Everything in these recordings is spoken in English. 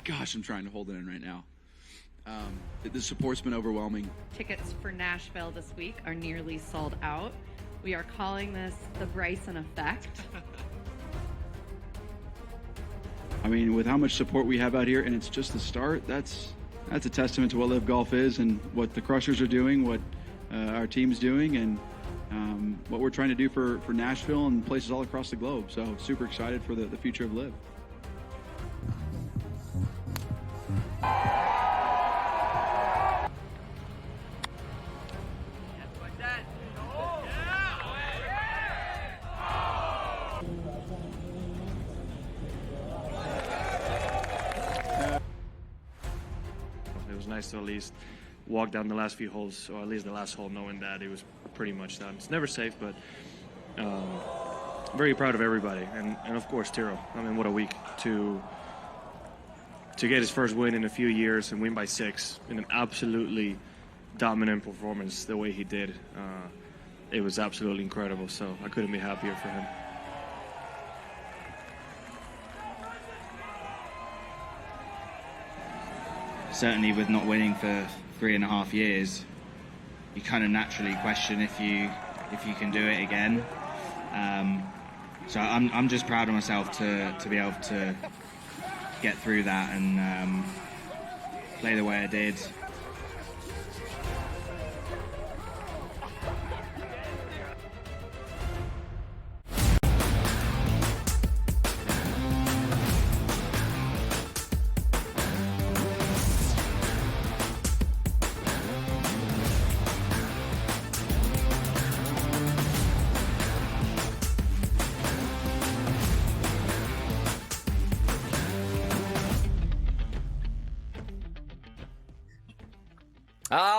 Gosh, I'm trying to hold it in right now. The support's been overwhelming. Tickets for Nashville this week are nearly sold out. We are calling this the Bryson effect. I mean, with how much support we have out here, and it's just the start, that's a testament to what Live Golf is and what the Crushers are doing, what our team's doing, and what we're trying to do for Nashville and places all across the globe. So super excited for the future of Live. It was nice to at least walk down the last few holes, or at least the last hole, knowing that it was pretty much done. It's never safe, but very proud of everybody, and of course Tiro. I mean, what a week to get his first win in a few years and win by 6 in an absolutely dominant performance the way he did. It was absolutely incredible, so I couldn't be happier for him. Certainly with not winning for 3.5 years, you kind of naturally question if you can do it again. So I'm just proud of myself to be able to get through that and play the way I did.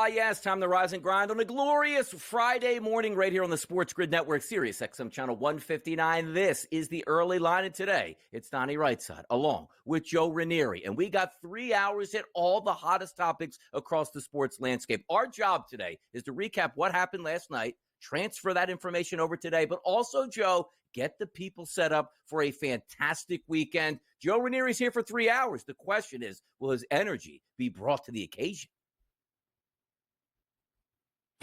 Yes, time to rise and grind on a glorious Friday morning right here on the SportsGrid Network, Sirius XM Channel 159. This is the early line, and today it's Donnie Rightside along with Joe Ranieri, and we got 3 hours at all the hottest topics across the sports landscape. Our job today is to recap what happened last night, transfer that information over today, but also, Joe, get the people set up for a fantastic weekend. Joe Ranieri's here for 3 hours. The question is, will his energy be brought to the occasion?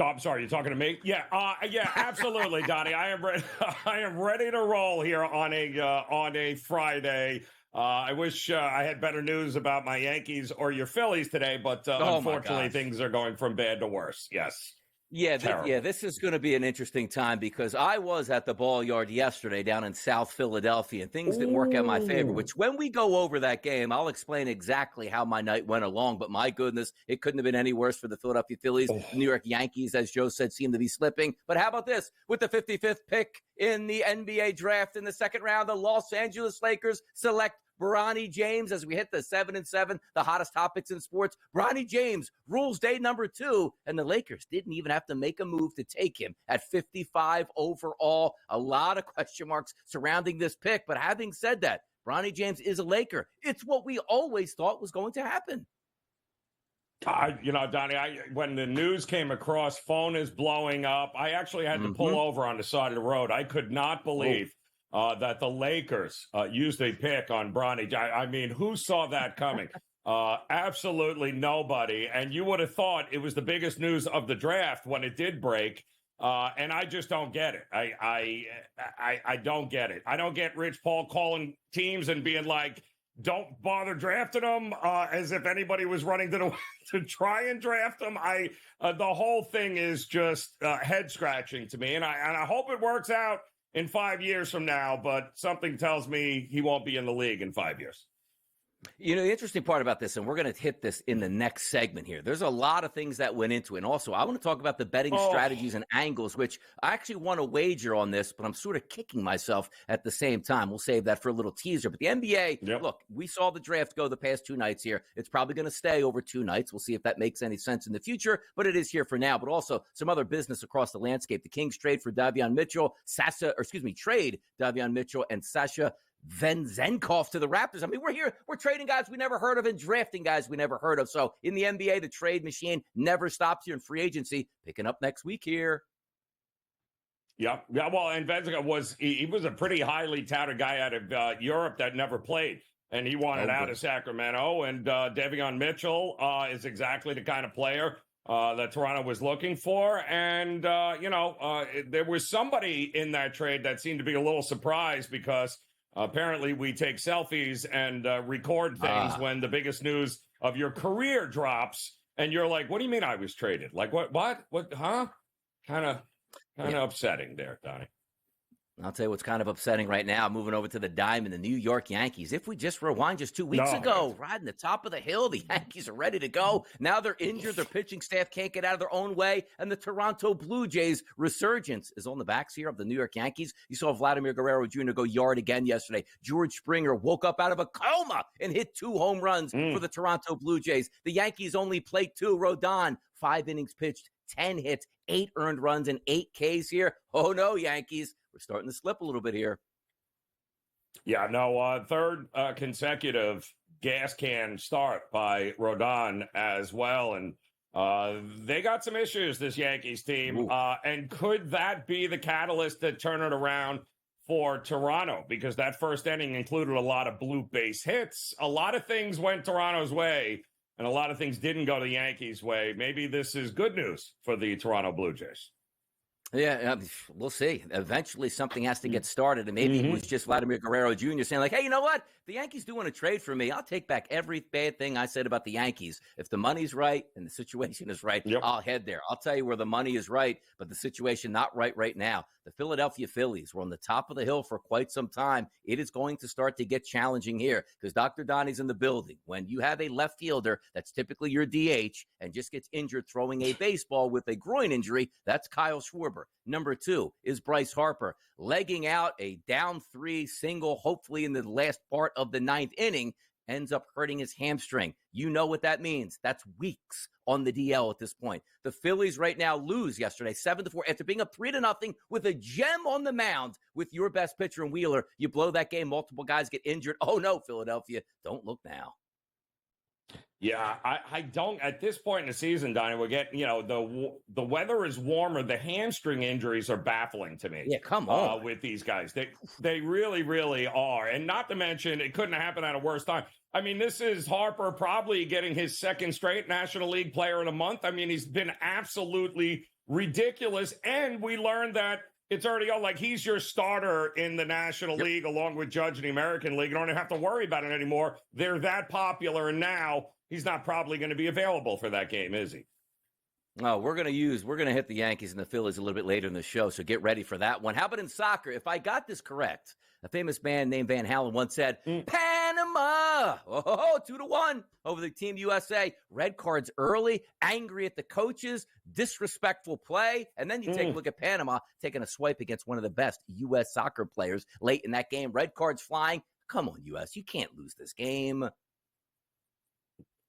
Oh, I'm sorry, you're talking to me? Yeah, absolutely, Donnie. I am ready. I am ready to roll here on a Friday. I wish I had better news about my Yankees or your Phillies today, but unfortunately, things are going from bad to worse. Yes. Yeah, this is going to be an interesting time because I was at the ball yard yesterday down in South Philadelphia, and things didn't work out my favor, which when we go over that game, I'll explain exactly how my night went along. But my goodness, it couldn't have been any worse for the Philadelphia Phillies. The New York Yankees, as Joe said, seem to be slipping. But how about this? With the 55th pick in the NBA draft in the second round, the Los Angeles Lakers select Bronny James as we hit the 7-7, the hottest topics in sports. Bronny James rules day number 2, and the Lakers didn't even have to make a move to take him at 55 overall. A lot of question marks surrounding this pick, but having said that, Bronny James is a Laker. It's what we always thought was going to happen. Donnie, when the news came across, phone is blowing up. I actually had to pull over on the side of the road. I could not believe that the Lakers used a pick on Bronny. I mean, who saw that coming? Absolutely nobody. And you would have thought it was the biggest news of the draft when it did break. And I just don't get it. I don't get it. I don't get Rich Paul calling teams and being like, don't bother drafting them, as if anybody was running to try and draft them. The whole thing is just head scratching to me. And I hope it works out in 5 years from now, but something tells me he won't be in the league in 5 years. You know, the interesting part about this, and we're going to hit this in the next segment here, there's a lot of things that went into it. And also, I want to talk about the betting strategies and angles, which I actually want to wager on this, but I'm sort of kicking myself at the same time. We'll save that for a little teaser. But the NBA, look, we saw the draft go the past 2 nights here. It's probably going to stay over 2 nights. We'll see if that makes any sense in the future, but it is here for now. But also some other business across the landscape. The Kings trade Davion Mitchell and Sasha Vezenkov to the Raptors. I mean, we're trading guys we never heard of and drafting guys we never heard of. So in the NBA, the trade machine never stops here in free agency. Picking up next week here. Yeah. Well, and Vezenkov was a pretty highly touted guy out of Europe that never played and he wanted out of Sacramento. And Devion Mitchell is exactly the kind of player that Toronto was looking for. And, there was somebody in that trade that seemed to be a little surprised because apparently we take selfies and record things when the biggest news of your career drops. And you're like, what do you mean I was traded? Like, what, huh? Kind of upsetting there, Donnie. I'll tell you what's kind of upsetting right now. Moving over to the Diamond, the New York Yankees. If we just rewind just 2 weeks ago, riding the top of the hill, the Yankees are ready to go. Now they're injured. Their pitching staff can't get out of their own way. And the Toronto Blue Jays resurgence is on the backs here of the New York Yankees. You saw Vladimir Guerrero Jr. go yard again yesterday. George Springer woke up out of a coma and hit 2 home runs for the Toronto Blue Jays. The Yankees only played 2. Rodon, 5 innings pitched, 10 hits, 8 earned runs, and 8 Ks here. Oh, no, Yankees. We're starting to slip a little bit here. Yeah, no, third consecutive gas can start by Rodon as well. And they got some issues, this Yankees team. And could that be the catalyst to turn it around for Toronto? Because that first inning included a lot of blue base hits. A lot of things went Toronto's way, and a lot of things didn't go the Yankees' way. Maybe this is good news for the Toronto Blue Jays. Yeah, we'll see. Eventually, something has to get started, and maybe it was just Vladimir Guerrero Jr. saying, like, hey, you know what? The Yankees do want to trade for me. I'll take back every bad thing I said about the Yankees. If the money's right and the situation is right, I'll head there. I'll tell you where the money is right, but the situation not right now. The Philadelphia Phillies were on the top of the hill for quite some time. It is going to start to get challenging here because Dr. Donnie's in the building. When you have a left fielder that's typically your DH and just gets injured throwing a baseball with a groin injury, that's Kyle Schwarber. Number 2 is Bryce Harper, legging out a down 3 single, hopefully in the last part of the 9th inning, ends up hurting his hamstring. You know what that means. That's weeks on the DL at this point. The Phillies right now lose yesterday 7-4 after being up 3-0 with a gem on the mound with your best pitcher in Wheeler. You blow that game, multiple guys get injured. Oh no, Philadelphia, don't look now. Yeah, I don't. At this point in the season, Donnie, we're getting, the weather is warmer. The hamstring injuries are baffling to me. Yeah, come on. With these guys. They really, really are. And not to mention, it couldn't happen at a worse time. I mean, this is Harper probably getting his second straight National League Player in a month. I mean, he's been absolutely ridiculous. And we learned that it's already on, like, he's your starter in the National League along with Judge in the American League. You don't even have to worry about it anymore. They're that popular, and now he's not probably going to be available for that game, is he? No, we're going to hit the Yankees and the Phillies a little bit later in the show, so get ready for that one. How about in soccer? If I got this correct, a famous man named Van Halen once said, Panama! Oh, 2-1 over the Team USA. Red cards early, angry at the coaches, disrespectful play, and then you take a look at Panama taking a swipe against one of the best U.S. soccer players late in that game. Red cards flying. Come on, U.S., you can't lose this game.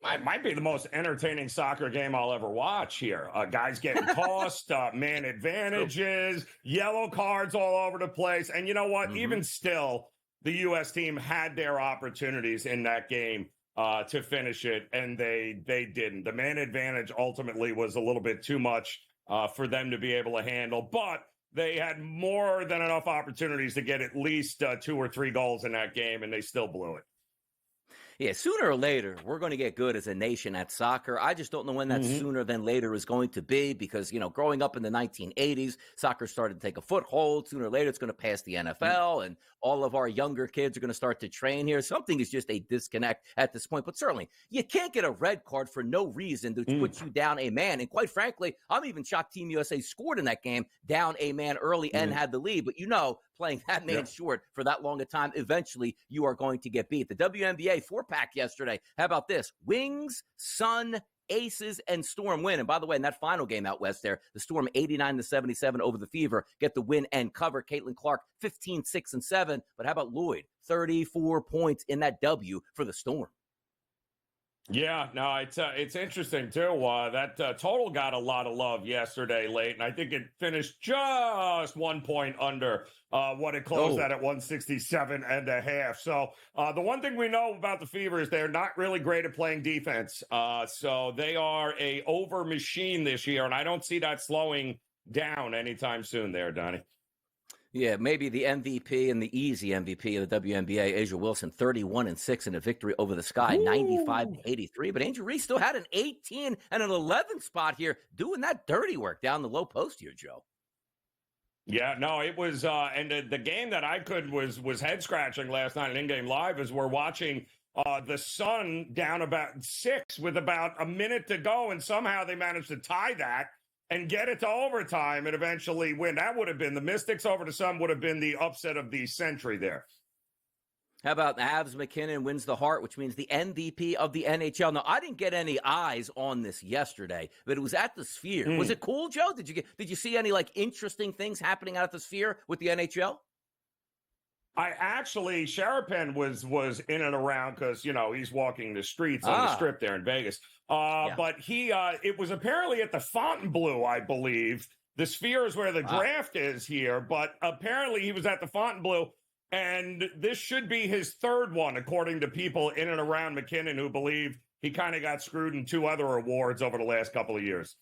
It might be the most entertaining soccer game I'll ever watch here. Guys getting tossed, man advantages, yellow cards all over the place. And you know what? Even still, the U.S. team had their opportunities in that game to finish it, and they didn't. The man advantage ultimately was a little bit too much for them to be able to handle. But they had more than enough opportunities to get at least 2 or 3 goals in that game, and they still blew it. Yeah, sooner or later, we're going to get good as a nation at soccer. I just don't know when that sooner than later is going to be because, growing up in the 1980s, soccer started to take a foothold. Sooner or later, it's going to pass the NFL, and all of our younger kids are going to start to train here. Something is just a disconnect at this point. But certainly, you can't get a red card for no reason to put you down a man. And quite frankly, I'm even shocked Team USA scored in that game, down a man early and had the lead. But playing that man short for that long a time, eventually you are going to get beat. The WNBA 4-pack yesterday. How about this? Wings, Sun, Aces, and Storm win. And by the way, in that final game out west there, the Storm 89-77 over the Fever get the win and cover. Caitlin Clark 15-6-7. But how about Lloyd? 34 points in that W for the Storm. Yeah, no, it's interesting, too. That total got a lot of love yesterday late, and I think it finished just 1 point under what it closed at 167.5. So the one thing we know about the Fever is they're not really great at playing defense. So they are a over machine this year, and I don't see that slowing down anytime soon there, Donnie. Yeah, maybe the MVP and the easy MVP of the WNBA, Asia Wilson, 31-6 in a victory over the Sky, 95-83. But Angel Reese still had an 18 and an 11 spot here, doing that dirty work down the low post here, Joe. Yeah, no, it was, and the game that I could was head scratching last night at In Game Live as we're watching the Sun down about 6 with about a minute to go, and somehow they managed to tie that and get it to overtime and eventually win. That would have been the Mystics over the Sun, would have been the upset of the century there. How about Avs McKinnon wins the Hart, which means the MVP of the NHL. Now, I didn't get any eyes on this yesterday, but it was at the Sphere. Was it cool, Joe? Did you see any interesting things happening out at the Sphere with the NHL? I actually, Sharapan was in and around because, he's walking the streets on the strip there in Vegas. But it was apparently at the Fontainebleau, I believe. The Sphere is where the draft is here, but apparently he was at the Fontainebleau, and this should be his third one, according to people in and around McKinnon who believe he kind of got screwed in 2 other awards over the last couple of years.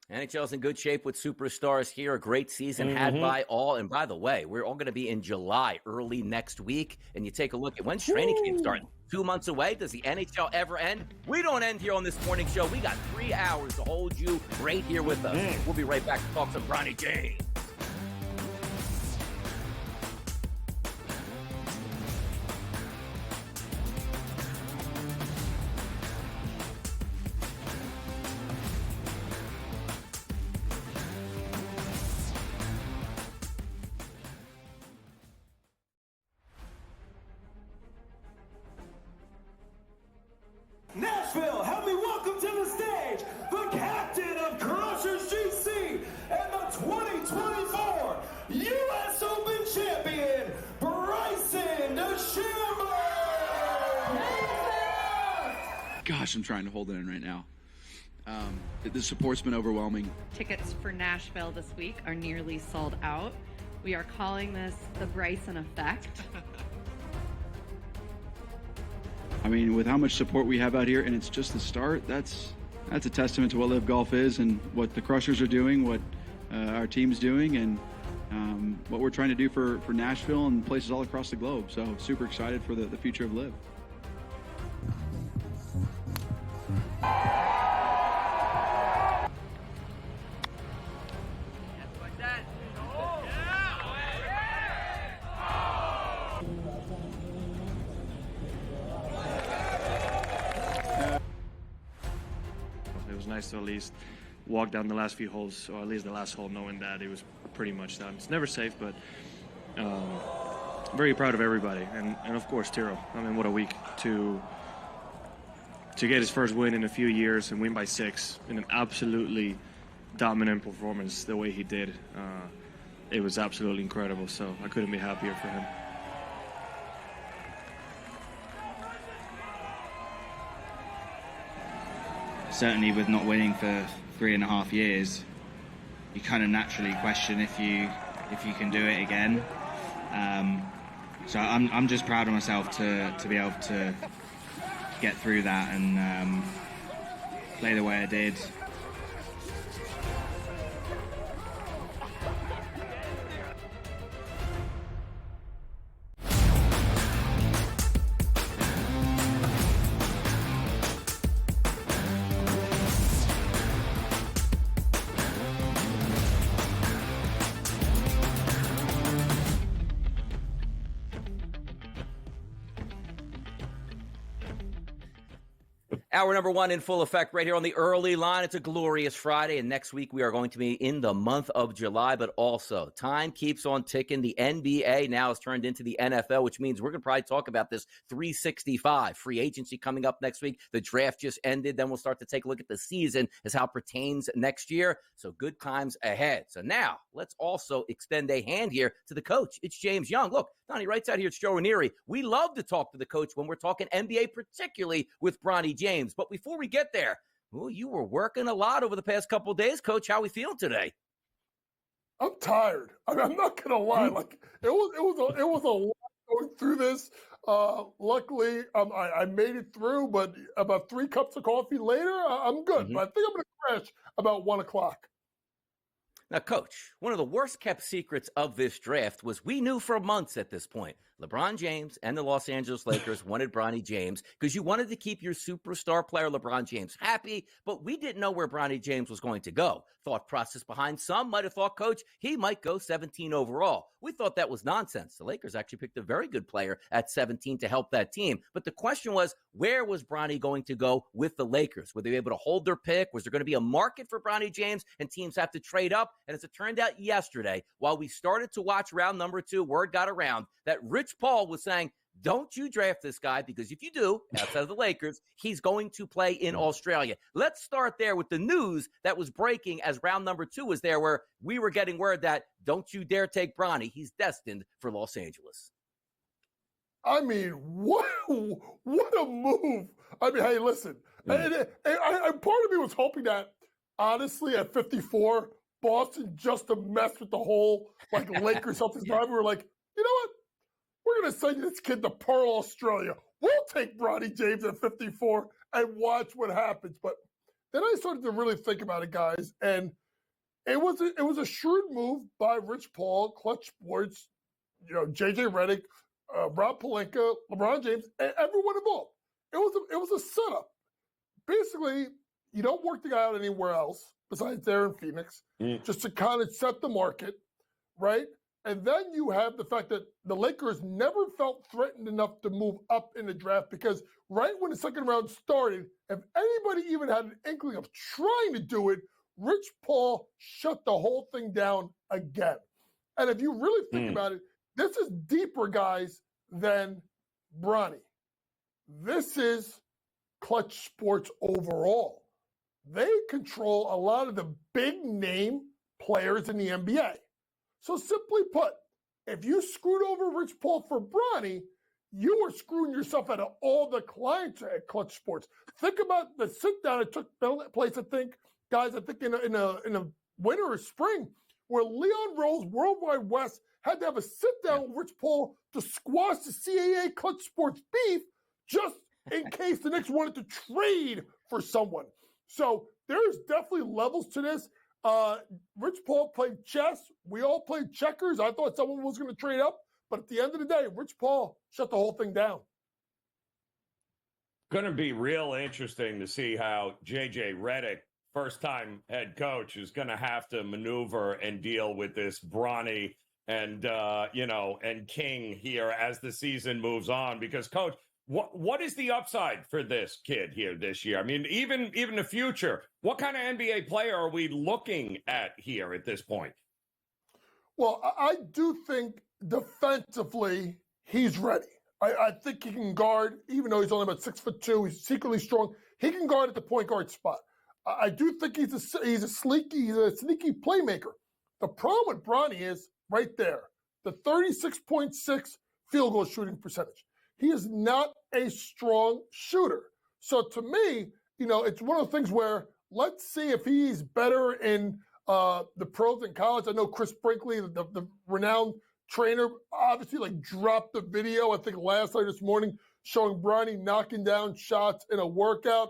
NHL's in good shape with superstars here. A great season had by all. And by the way, we're all going to be in July, early next week. And you take a look at when's training camp starting? 2 months away. Does the NHL ever end? We don't end here on this morning show. We got 3 hours to hold you right here with us. We'll be right back to talk some Bronny James. Nashville, help me welcome to the stage the captain of Crushers GC and the 2024 U.S. Open champion, Bryson DeChambeau! Gosh, I'm trying to hold it in right now. The support's been overwhelming. Tickets for Nashville this week are nearly sold out. We are calling this the Bryson effect. I mean, with how much support we have out here, and it's just the start, that's a testament to what Live Golf is and what the Crushers are doing, what our team's doing, and what we're trying to do for Nashville and places all across the globe. So super excited for the future of Live. It was nice to at least walk down the last few holes, or at least the last hole, knowing that it was pretty much done. It's never safe, but very proud of everybody, and of course Tiro. I mean, what a week to get his first win in a few years and win by 6 in an absolutely dominant performance the way he did. It was absolutely incredible, so I couldn't be happier for him. Certainly with not winning for 3.5 years, you kind of naturally question if you can do it again. So I'm just proud of myself to be able to get through that and play the way I did. Hour number 1 in full effect right here on the early line. It's a glorious Friday, and next week we are going to be in the month of July, but also time keeps on ticking. The NBA now has turned into the NFL, which means we're going to probably talk about this 365. Free agency coming up next week. The draft just ended. Then we'll start to take a look at the season as how it pertains next year. So good times ahead. So now let's also extend a hand here to the coach. It's James Young. Look, Donnie writes out here, it's Joe Ranieri. We love to talk to the coach when we're talking NBA, particularly with Bronny James. But before we get there, well, you were working a lot over the past couple of days, Coach. How are we feeling today? I'm tired. I mean, I'm not gonna lie. Like it was a lot going through this. Luckily, I made it through. But about 3 cups of coffee later, I'm good. But I think I'm gonna crash about 1 o'clock. Now, Coach, one of the worst kept secrets of this draft was we knew for months at this point, LeBron James and the Los Angeles Lakers wanted Bronny James because you wanted to keep your superstar player LeBron James happy, but we didn't know where Bronny James was going to go. Thought process behind some might have thought, Coach, he might go 17 overall. We thought that was nonsense. The Lakers actually picked a very good player at 17 to help that team. But the question was, where was Bronny going to go with the Lakers? Were they able to hold their pick? Was there going to be a market for Bronny James and teams have to trade up? And as it turned out yesterday, while we started to watch round number 2, word got around that Rich Paul was saying, don't you draft this guy, because if you do, outside of the Lakers, he's going to play in Australia. Let's start there with the news that was breaking as round number 2 was there, where we were getting word that don't you dare take Bronny. He's destined for Los Angeles. I mean, what a move. I mean, hey, listen, and part of me was hoping that, honestly, at 54, Boston, just to mess with the whole Lakers Celtics drive, we were like, you know what? We're going to send this kid to Pearl, Australia. We'll take Bronny James at 54 and watch what happens. But then I started to really think about it, guys, and it was a shrewd move by Rich Paul, Clutch Sports, JJ Redick, Rob Pelinka, LeBron James, and everyone involved. It was a setup. Basically, you don't work the guy out anywhere else besides there in Phoenix, just to kind of set the market, right? And then you have the fact that the Lakers never felt threatened enough to move up in the draft, because right when the second round started, if anybody even had an inkling of trying to do it, Rich Paul shut the whole thing down again. And if you really think about it, this is deeper, guys, than Bronny. This is Clutch Sports overall. They control a lot of the big name players in the NBA. So simply put, if you screwed over Rich Paul for Bronny, you were screwing yourself out of all the clients at Clutch Sports. Think about the sit down that took place, I think in a winter or spring, where Leon Rose, Worldwide West, had to have a sit down with Rich Paul to squash the CAA Clutch Sports beef, just in case the Knicks wanted to trade for someone. So there's definitely levels to this. Rich Paul played chess. We all played checkers. I thought someone was going to trade up, but at the end of the day, Rich Paul shut the whole thing down. Going to be real interesting to see how JJ Redick, first-time head coach, is going to have to maneuver and deal with this Bronny and King here as the season moves on. Because, Coach, what is the upside for this kid here this year? I mean, even the future, what kind of NBA player are we looking at here at this point? Well, I do think defensively he's ready. I think he can guard, even though he's only about 6'2", he's secretly strong. He can guard at the point guard spot. I do think he's a sneaky playmaker. The problem with Bronny is right there, the 36.6 field goal shooting percentage. He is not a strong shooter. So to me, it's one of the things where let's see if he's better in the pros than college. I know Chris Brinkley, the renowned trainer, obviously dropped the video, I think last night or this morning, showing Bronny knocking down shots in a workout.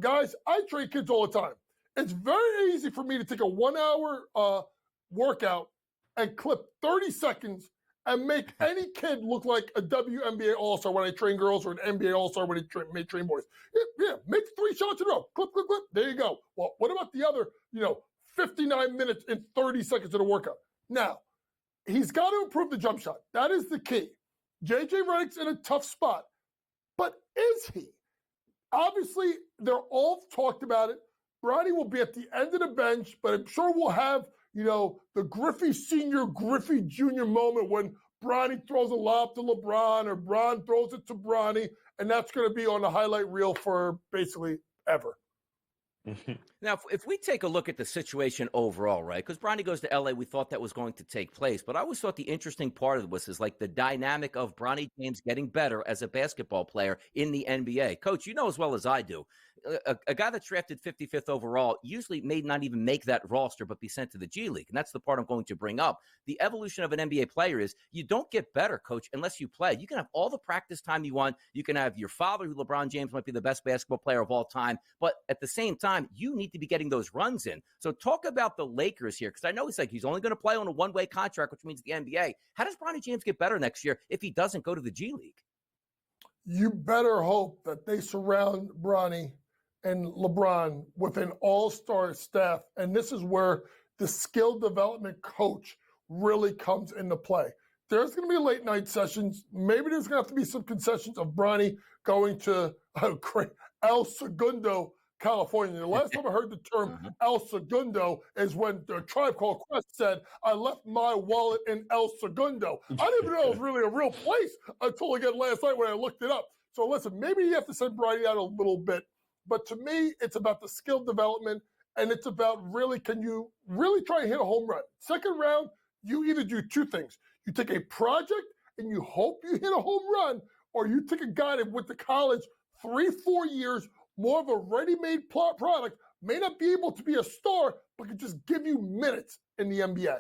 Guys, I train kids all the time. It's very easy for me to take a 1 hour workout and clip 30 seconds and make any kid look like a WNBA All-Star when I train girls, or an NBA All-Star when I train boys. Yeah, make 3 shots in a row. Clip, clip, clip. There you go. Well, what about the other, 59 minutes and 30 seconds of the workout? Now, he's got to improve the jump shot. That is the key. JJ Redick's in a tough spot. But is he? Obviously, they're all talked about it. Bronny will be at the end of the bench, but I'm sure we'll have, the Griffey Sr., Griffey Jr. moment when Bronny throws a lob to LeBron or Bron throws it to Bronny, and that's going to be on the highlight reel for basically ever. Now, if we take a look at the situation overall, right, because Bronny goes to L.A., we thought that was going to take place, but I always thought the interesting part of this is the dynamic of Bronny James getting better as a basketball player in the NBA. Coach, you know as well as I do, a guy that's drafted 55th overall usually may not even make that roster, but be sent to the G League. And that's the part I'm going to bring up. The evolution of an NBA player is you don't get better, coach, unless you play. You can have all the practice time you want. You can have your father, who LeBron James might be the best basketball player of all time. But at the same time, you need to be getting those runs in. So talk about the Lakers here, because I know he's only going to play on a one-way contract, which means the NBA. How does Bronny James get better next year if he doesn't go to the G League? You better hope that they surround Bronny and LeBron with an all-star staff. And this is where the skill development coach really comes into play. There's going to be late night sessions. Maybe there's going to have to be some concessions of Bronny going to El Segundo, California. The last time I heard the term El Segundo is when the Tribe Called Quest said, I left my wallet in El Segundo. I didn't even know it was really a real place until again last night when I looked it up. So listen, maybe you have to send Bronny out a little bit. But to me, it's about the skill development, and it's about really, can you really try and hit a home run? Second round, you either do two things. You take a project and you hope you hit a home run, or you take a guy that went to college 3-4 years, more of a ready-made product, may not be able to be a star, but can just give you minutes in the NBA.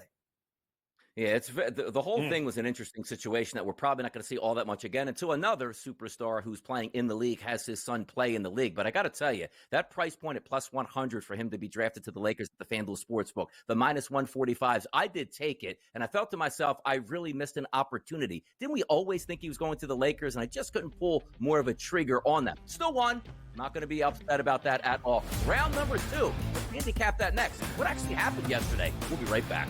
Yeah, it's the whole thing was an interesting situation that we're probably not going to see all that much again until another superstar who's playing in the league has his son play in the league. But I got to tell you, that price point at plus 100 for him to be drafted to the Lakers at the FanDuel Sportsbook, the minus 145s, I did take it. And I felt to myself, I really missed an opportunity. Didn't we always think he was going to the Lakers? And I just couldn't pull more of a trigger on that. Still won. Not going to be upset about that at all. Round number 2. Let's handicap that next. What actually happened yesterday? We'll be right back.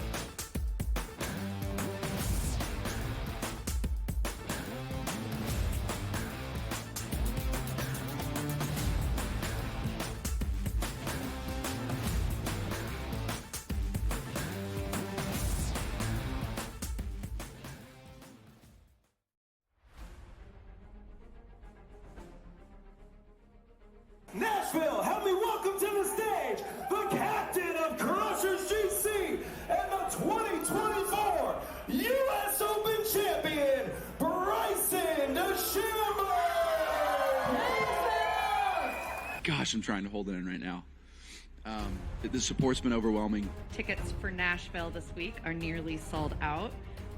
Nashville, help me welcome to the stage the captain of Crushers GC and the 2024 U.S. Open champion, Bryson DeChambeau! Gosh, I'm trying to hold it in right now. The support's been overwhelming. Tickets for Nashville this week are nearly sold out.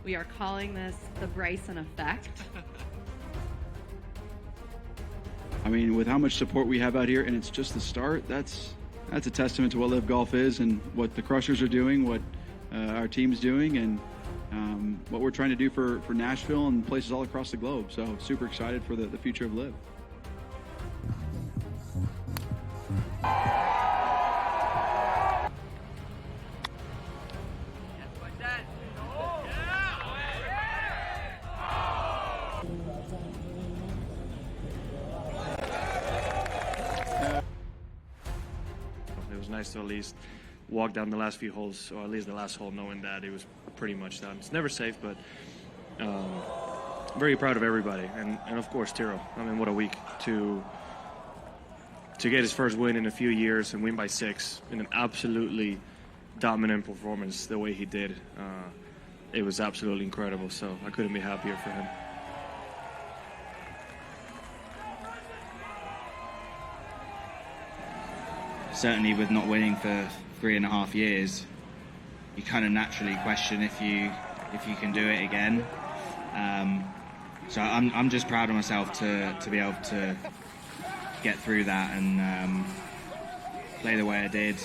We are calling this the Bryson effect. I mean, with how much support we have out here, and it's just the start, that's a testament to what Live Golf is and what the Crushers are doing, what our team's doing, and what we're trying to do for Nashville and places all across the globe. So super excited for the future of Live. It was nice to at least walk down the last few holes, or at least the last hole, knowing that it was pretty much done. It's never safe, but very proud of everybody, and of course Tiro. I mean, what a week to get his first win in a few years and win by 6 in an absolutely dominant performance the way he did. It was absolutely incredible, so I couldn't be happier for him. Certainly with not winning for 3.5 years, you kind of naturally question if you can do it again. So I'm just proud of myself to be able to get through that and play the way I did.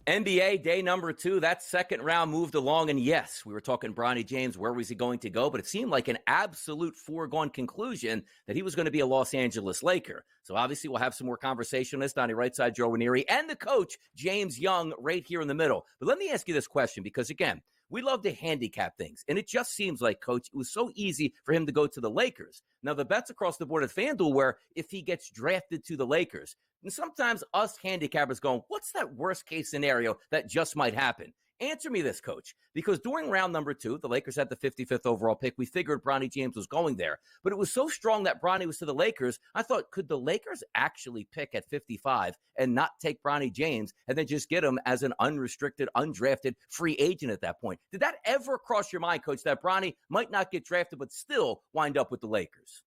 NBA day number 2, that second round moved along. And yes, we were talking Bronny James. Where was he going to go? But it seemed like an absolute foregone conclusion that he was going to be a Los Angeles Laker. So obviously we'll have some more conversation on this. Donnie right side, Joe Ranieri, and the coach, James Young, right here in the middle. But let me ask you this question, because again, we love to handicap things. And it just seems like, Coach, it was so easy for him to go to the Lakers. Now, the bets across the board at FanDuel were if he gets drafted to the Lakers. And sometimes us handicappers going, what's that worst case scenario that just might happen? Answer me this, Coach, because during round number 2, the Lakers had the 55th overall pick. We figured Bronny James was going there, but it was so strong that Bronny was to the Lakers. I thought, could the Lakers actually pick at 55 and not take Bronny James and then just get him as an unrestricted, undrafted free agent at that point? Did that ever cross your mind, Coach, that Bronny might not get drafted but still wind up with the Lakers?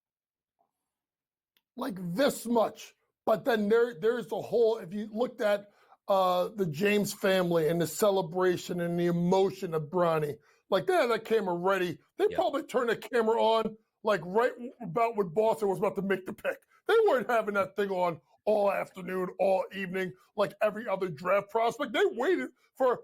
Like this much. But then there's the whole, if you looked at the James family and the celebration and the emotion of Bronny, like they had that camera ready. They probably turned the camera on like right about when Boston was about to make the pick. They weren't having that thing on all afternoon, all evening, like every other draft prospect. They waited for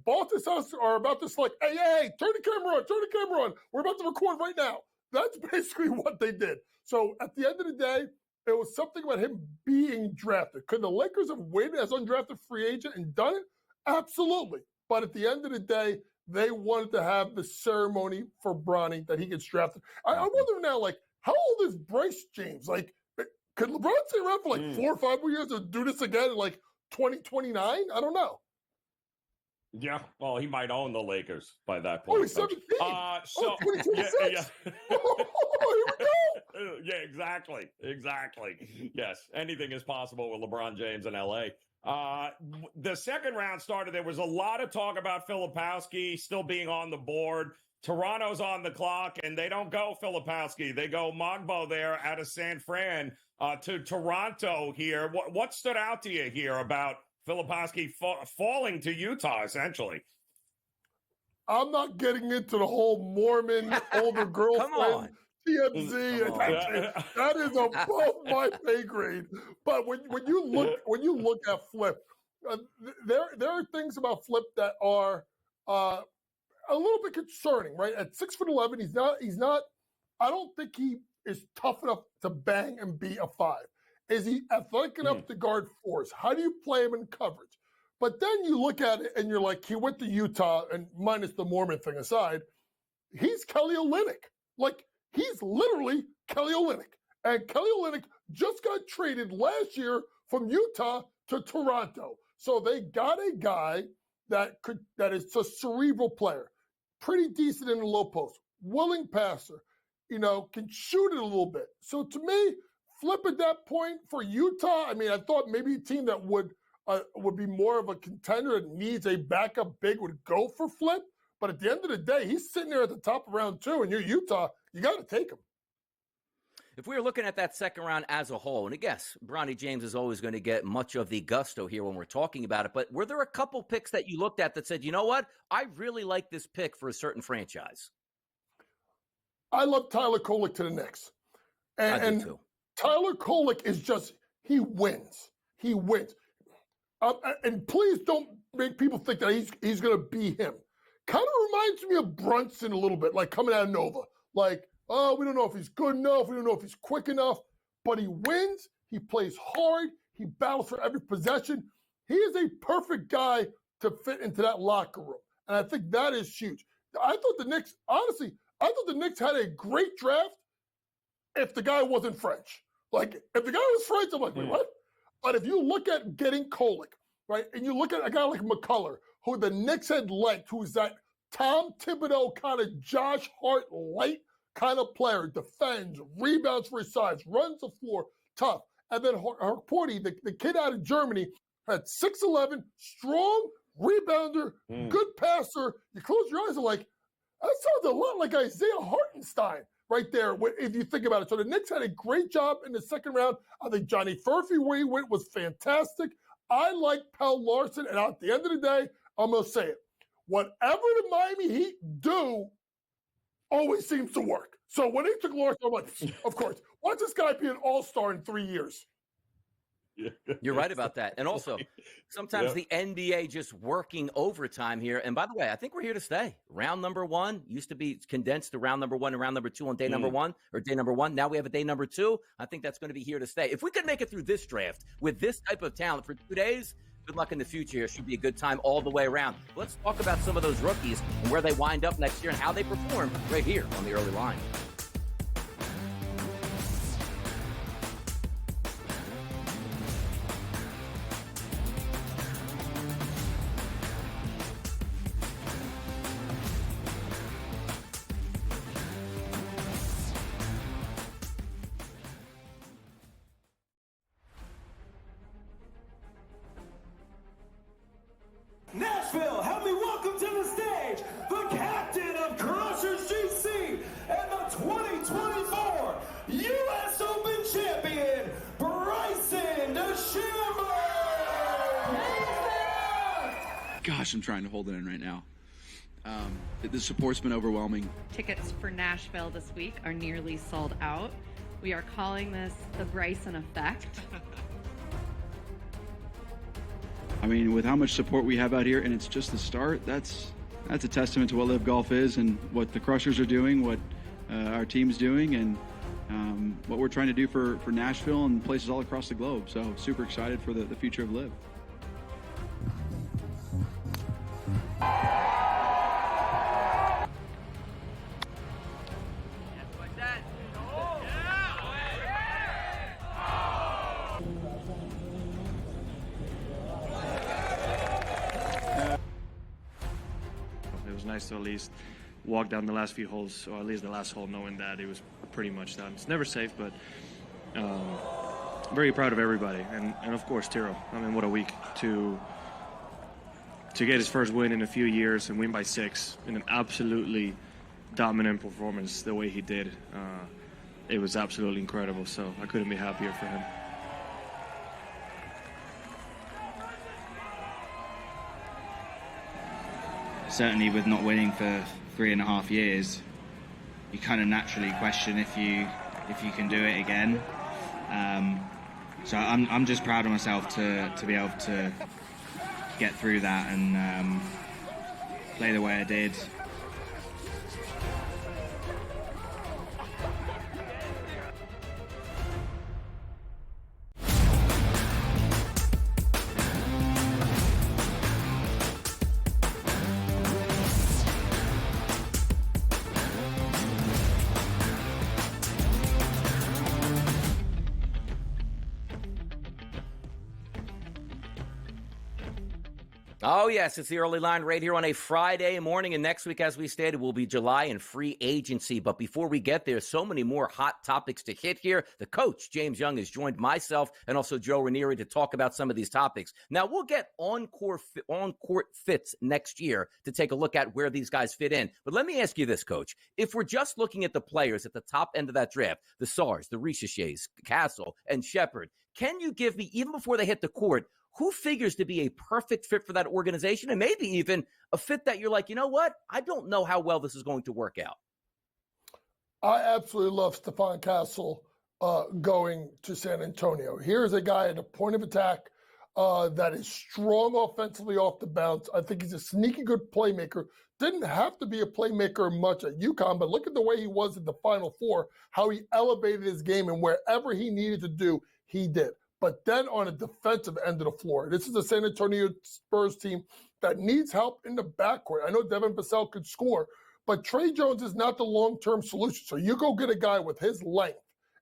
Boston are about to select, hey, turn the camera on. We're about to record right now. That's basically what they did. So at the end of the day, it was something about him being drafted. Could the Lakers have waited as undrafted free agent and done it? Absolutely. But at the end of the day, they wanted to have the ceremony for Bronny that he gets drafted. I wonder now, like, how old is Bryce James? Like, could LeBron stay around for like 4 or 5 more years to do this again in like 2029? I don't know. Yeah, well, he might own the Lakers by that point. Oh, he's 17. 2026. Yeah. Oh, here we go. Yeah, exactly. Yes, anything is possible with LeBron James in LA. The second round started. There was a lot of talk about Filipowski still being on the board. Toronto's on the clock, and they don't go Filipowski. They go Mogbo there out of San Fran to Toronto here. What stood out to you here about Filipowski falling to Utah, essentially? I'm not getting into the whole Mormon older girlfriend TMZ. That is above my pay grade. But when you look at Flip, there are things about Flip that are a little bit concerning, right? At 6'11", he's not. I don't think he is tough enough to bang and be a 5. Is he athletic enough to guard 4s? How do you play him in coverage? But then you look at it and you're like, he went to Utah, and minus the Mormon thing aside, he's Kelly Olynyk. Like, he's literally Kelly Olynyk. And Kelly Olynyk just got traded last year from Utah to Toronto. So they got a guy that is a cerebral player, pretty decent in the low post, willing passer, can shoot it a little bit. So to me, Flip at that point for Utah, I mean, I thought maybe a team that would be more of a contender that needs a backup big would go for Flip. But at the end of the day, he's sitting there at the top of round 2, and you're Utah, you got to take him. If we were looking at that second round as a whole, and I guess Bronny James is always going to get much of the gusto here when we're talking about it, but were there a couple picks that you looked at that said, you know what, I really like this pick for a certain franchise? I love Tyler Kolek to the Knicks. I do too. Tyler Kolek is just, he wins. He wins. And please don't make people think that he's going to be him. Kind of reminds me of Brunson a little bit, like coming out of Nova. Like, oh, we don't know if he's good enough. We don't know if he's quick enough. But he wins. He plays hard. He battles for every possession. He is a perfect guy to fit into that locker room. And I think that is huge. I thought the Knicks had a great draft if the guy wasn't French. Like, if the guy was French, I'm like, wait, what? But if you look at getting Kolek, right, and you look at a guy like McCullough, who the Knicks had liked, who's that Tom Thibodeau kind of Josh Hart light kind of player, defends, rebounds for his size, runs the floor, tough. And then Porty, the kid out of Germany, had 6'11", strong rebounder, good passer. You close your eyes and like, that sounds a lot like Isaiah Hartenstein right there, if you think about it. So the Knicks had a great job in the second round. I think Johnny Furphy, where he went, was fantastic. I like Pell Larson, and at the end of the day, I'm going to say it. Whatever the Miami Heat do always seems to work. So when they took Larson, I'm like, of course. Watch this guy be an all-star in 3 years. You're right about that. And also, sometimes the NBA just working overtime here. And by the way, I think we're here to stay. Round number 1 used to be condensed to round number 1 and round number 2 on day number 1 or day number 1. Now we have a day number 2. I think that's going to be here to stay. If we could make it through this draft with this type of talent for 2 days, Good luck in the future. It should be a good time all the way around. Let's talk about some of those rookies and where they wind up next year and how they perform right here on the early line. Nashville, help me welcome to the stage the captain of Crushers GC and the 2024 U.S. Open champion, Bryson DeChambeau! Gosh, I'm trying to hold it in right now. The support's been overwhelming. Tickets for Nashville this week are nearly sold out. We are calling this the Bryson effect. I mean, with how much support we have out here, and it's just the start, that's a testament to what Live Golf is and what the Crushers are doing, what our team's doing, and what we're trying to do for Nashville and places all across the globe. So super excited for the future of Live. It was nice to at least walk down the last few holes, or at least the last hole, knowing that it was pretty much done. It's never safe, but very proud of everybody, and of course Tiro. I mean, what a week to get his first win in a few years and win by 6 in an absolutely dominant performance the way he did. It was absolutely incredible, so I couldn't be happier for him. Certainly with not winning for 3.5 years, you kind of naturally question if you can do it again. So I'm just proud of myself to be able to get through that and play the way I did. Oh, yes, it's the early line right here on a Friday morning. And next week, as we stated, will be July and free agency. But before we get there, so many more hot topics to hit here. The coach, James Young, has joined myself and also Joe Ranieri to talk about some of these topics. Now, we'll get on-court fits next year to take a look at where these guys fit in. But let me ask you this, Coach. If we're just looking at the players at the top end of that draft, the Sars, the Richichets, Castle, and Shepard, can you give me, even before they hit the court, who figures to be a perfect fit for that organization, and maybe even a fit that you're like, you know what? I don't know how well this is going to work out. I absolutely love Stefan Castle going to San Antonio. Here's a guy at a point of attack that is strong offensively off the bounce. I think he's a sneaky good playmaker. Didn't have to be a playmaker much at UConn, but look at the way he was in the Final Four, how he elevated his game, and wherever he needed to do, he did. But then on a defensive end of the floor, this is a San Antonio Spurs team that needs help in the backcourt. I know Devin Vassell could score, but Trey Jones is not the long-term solution. So you go get a guy with his length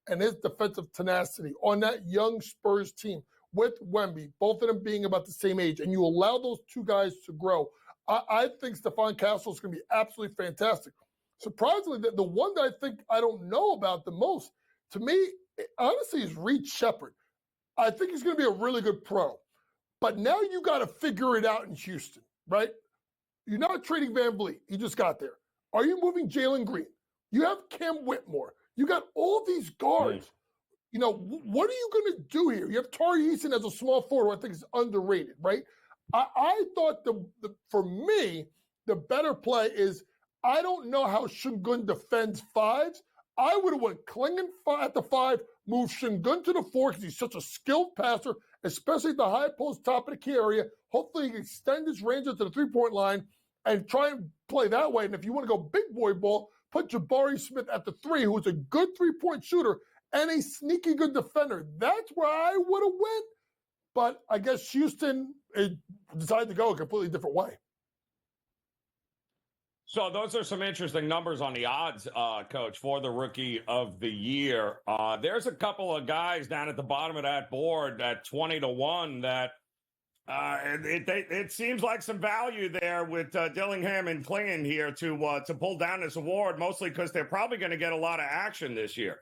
and his defensive tenacity on that young Spurs team with Wemby, both of them being about the same age, and you allow those two guys to grow. I think Stefan Castle is going to be absolutely fantastic. Surprisingly, the one that I think I don't know about the most, to me, honestly, is Reed Shepard. I think he's going to be a really good pro. But now you got to figure it out in Houston, right? You're not trading Van Vliet. He just got there. Are you moving Jalen Green? You have Cam Whitmore. You got all these guards. You know, what are you going to do here? You have Tari Eason as a small forward, who I think is underrated, right? I thought for me, the better play is I don't know how Şengün defends fives. I would have went Klingon at the 5, moved Şengün to the 4 because he's such a skilled passer, especially at the high post top of the key area. Hopefully he can extend his range to the three-point line and try and play that way. And if you want to go big boy ball, put Jabari Smith at the 3, who's a good three-point shooter and a sneaky good defender. That's where I would have went. but I guess Houston decided to go a completely different way. So those are some interesting numbers on the odds, Coach, for the Rookie of the Year. There's a couple of guys down at the bottom of that board at 20-1 that it seems like some value there with Dillingham and Klingon here to pull down this award, mostly because they're probably going to get a lot of action this year.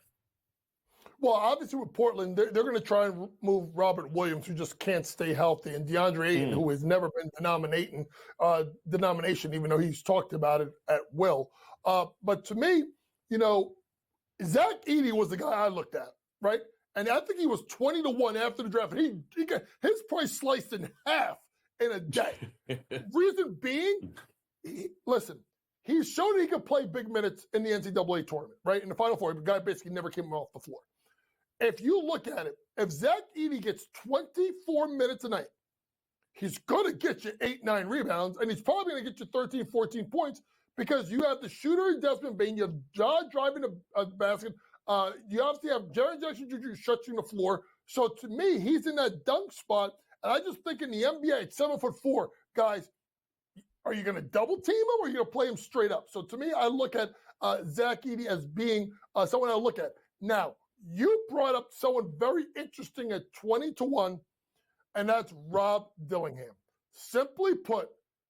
Well, obviously with Portland, they're going to try and move Robert Williams, who just can't stay healthy, and DeAndre Ayton, who has never been the nomination, even though he's talked about it at will. But to me, Zach Edey was the guy I looked at, right? And I think he was 20-1 after the draft. And he got his price sliced in half in a day. Reason being, listen, he showed he could play big minutes in the NCAA tournament, right? In the Final Four, the guy basically never came off the floor. If you look at it, if Zach Edey gets 24 minutes a night, he's going to get you 8-9 rebounds, and he's probably going to get you 13, 14 points because you have the shooter in Desmond Bane, you have Ja driving a basket, you obviously have Jaren Jackson Jr. stretching the floor. So to me, he's in that dunk spot, and I just think in the NBA at 7'4", guys, are you going to double team him or are you going to play him straight up? So to me, I look at Zach Edey as being someone I look at. Now, you brought up someone very interesting at 20-1, and that's Rob Dillingham. Simply put,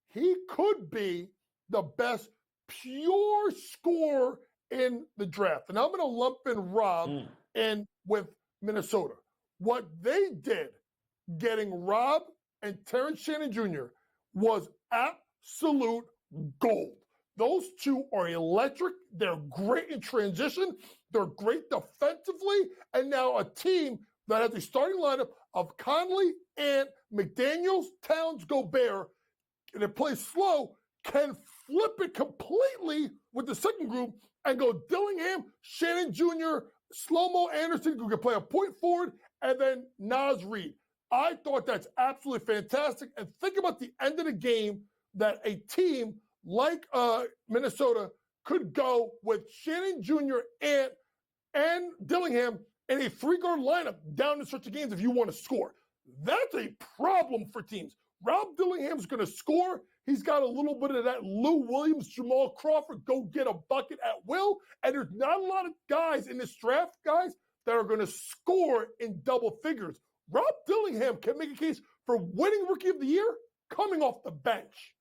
he could be the best pure scorer in the draft. And I'm going to lump in Rob in with Minnesota. What they did getting Rob and Terrence Shannon Jr. was absolute gold. Those two are electric. They're great in transition. They're great defensively. And now a team that has a starting lineup of Conley and McDaniels, Towns, Gobert, and it plays slow, can flip it completely with the second group and go Dillingham, Shannon Jr., Slow-Mo Anderson, who can play a point forward, and then Naz Reid. I thought that's absolutely fantastic. And think about the end of the game that a team like Minnesota could go with Shannon Jr. and Dillingham in a three-guard lineup down the stretch of games if you want to score. That's a problem for teams. Rob Dillingham's going to score. He's got a little bit of that Lou Williams, Jamal Crawford, go get a bucket at will. And there's not a lot of guys in this draft, guys, that are going to score in double figures. Rob Dillingham can make a case for winning Rookie of the Year coming off the bench.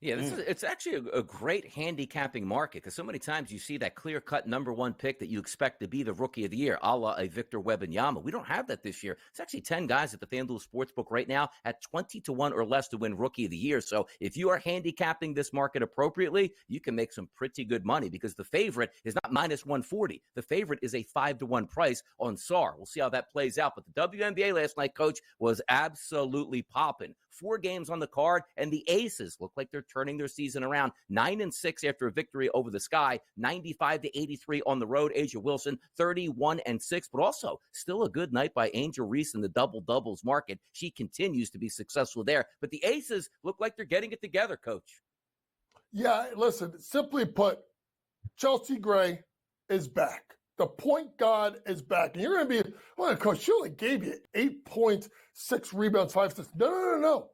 Yeah, it's actually a great handicapping market because so many times you see that clear-cut number one pick that you expect to be the Rookie of the Year, a la a Victor Wembanyama. We don't have that this year. It's actually 10 guys at the FanDuel Sportsbook right now at 20-1 or less to win Rookie of the Year. So if you are handicapping this market appropriately, you can make some pretty good money because the favorite is not minus 140. The favorite is a 5-1 price on SAR. We'll see how that plays out. But the WNBA last night, Coach, was absolutely popping. 4 games on the card, and the Aces look like they're turning their season around. 9-6 after a victory over the Sky, 95-83 on the road. Asia Wilson, 31-6, but also still a good night by Angel Reese in the double-doubles market. She continues to be successful there, but the Aces look like they're getting it together, Coach. Yeah, listen, simply put, Chelsea Gray is back. The point guard is back. And you're going to be, well, Coach, she only gave you 8 points, 6 rebounds, 5 assists. No.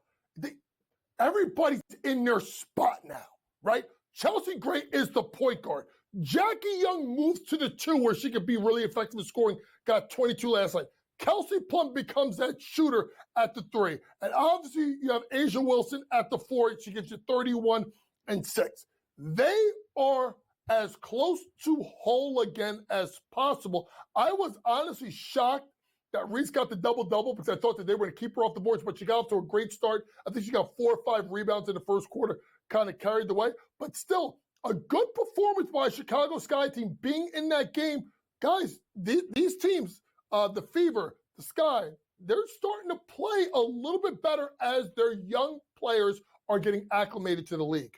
Everybody's in their spot now, right? Chelsea Gray is the point guard. Jackie Young moves to the 2 where she could be really effective in scoring, got 22 last night. Kelsey Plum becomes that shooter at the 3. And obviously you have Asia Wilson at the 4. She gives you 31-6. They are as close to whole again as possible. I was honestly shocked that Reese got the double-double because I thought that they were going to keep her off the boards, but she got off to a great start. I think she got 4 or 5 rebounds in the first quarter, kind of carried the way. But still, a good performance by a Chicago Sky team being in that game. Guys, these teams, the Fever, the Sky, they're starting to play a little bit better as their young players are getting acclimated to the league.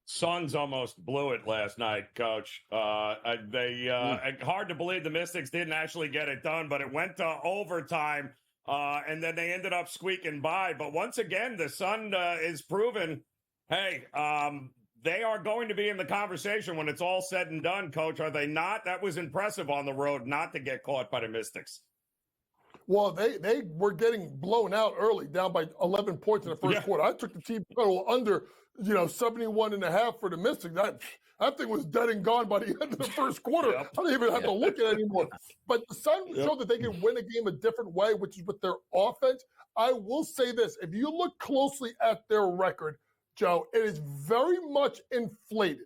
Suns almost blew it last night, Coach. Hard to believe the Mystics didn't actually get it done, but it went to overtime, and then they ended up squeaking by. But once again, the Sun is proven, hey, they are going to be in the conversation when it's all said and done, Coach. Are they not? That was impressive on the road not to get caught by the Mystics. Well, they were getting blown out early, down by 11 points in the first quarter. I took the team total under, 71.5 for the Mystics. That thing was dead and gone by the end of the first quarter. I don't even have to look at it anymore. But the Suns showed that they can win a game a different way, which is with their offense. I will say this. If you look closely at their record, Joe, it is very much inflated.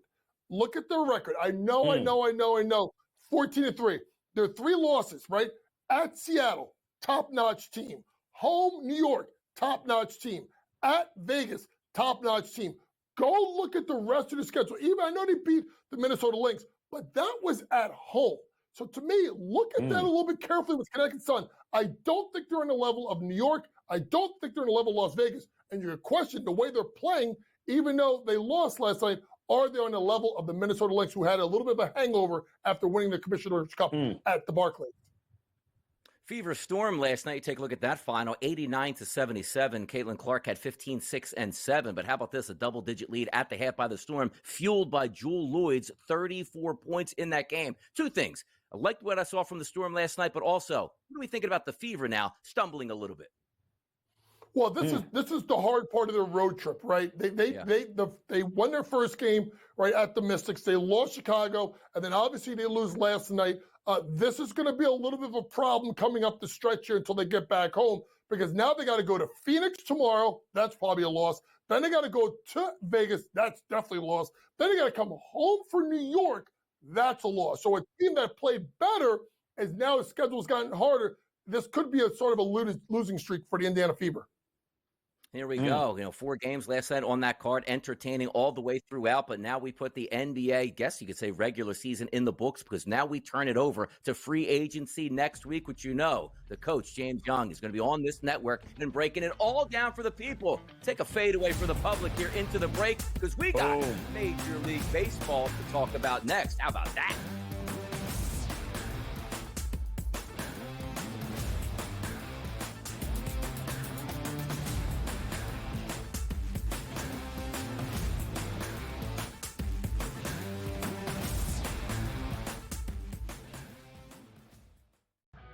Look at their record. I know. 14-3. There are 3 losses, right? At Seattle, top-notch team. Home, New York, top-notch team. At Vegas, top-notch team. Go look at the rest of the schedule. Even I know they beat the Minnesota Lynx, but that was at home. So to me, look at that a little bit carefully with Connecticut Sun. I don't think they're on the level of New York. I don't think they're on the level of Las Vegas. And you question the way they're playing, even though they lost last night, are they on the level of the Minnesota Lynx, who had a little bit of a hangover after winning the Commissioner's Cup at the Barclays? Fever Storm last night. You take a look at that final, 89-77. Caitlin Clark had 15, 6, and 7. But how about this? A double-digit lead at the half by the Storm, fueled by Jewel Lloyd's 34 points in that game. 2 things. I liked what I saw from the Storm last night, but also, what are we thinking about the Fever now, stumbling a little bit? Well, this is the hard part of their road trip, right? They won their first game right at the Mystics. They lost Chicago, and then obviously they lose last night. This is going to be a little bit of a problem coming up the stretch here until they get back home, because now they got to go to Phoenix tomorrow. That's probably a loss. Then they got to go to Vegas. That's definitely a loss. Then they got to come home for New York. That's a loss. So a team that played better, as now his schedule's gotten harder, this could be a sort of a losing streak for the Indiana Fever. Here we go. 4 games last night on that card, entertaining all the way throughout. But now we put the NBA, guess you could say regular season, in the books, because now we turn it over to free agency next week, which the coach, James Young, is going to be on this network and breaking it all down for the people. Take a fade away for the public here into the break, because we got Major League Baseball to talk about next. How about that?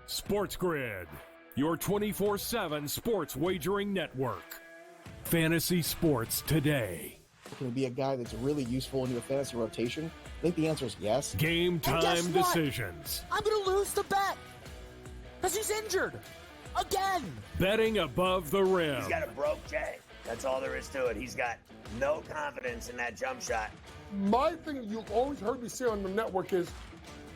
SportsGrid, your 24/7 sports wagering network. Fantasy sports today. Can it be a guy that's really useful in your fantasy rotation? I think the answer is yes. Game time decisions. I'm going to lose the bet because he's injured again. Betting above the rim. He's got a broke J. That's all there is to it. He's got no confidence in that jump shot. My thing you've always heard me say on the network is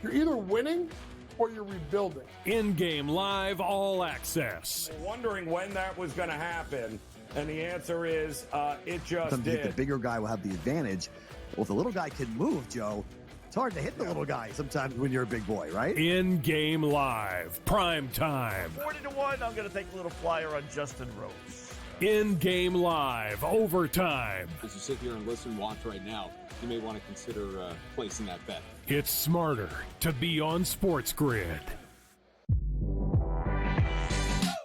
you're either winning or you're rebuilding. In-game live all access. Wondering when that was going to happen, and the answer is it just did. The bigger guy will have the advantage. Well, if the little guy can move, Joe, it's hard to hit the little guy sometimes when you're a big boy, right? In-game live, prime time. 40-1, I'm going to take a little flyer on Justin Rose. In-game live, overtime. As you sit here and listen, watch right now, you may want to consider placing that bet. It's smarter to be on SportsGrid.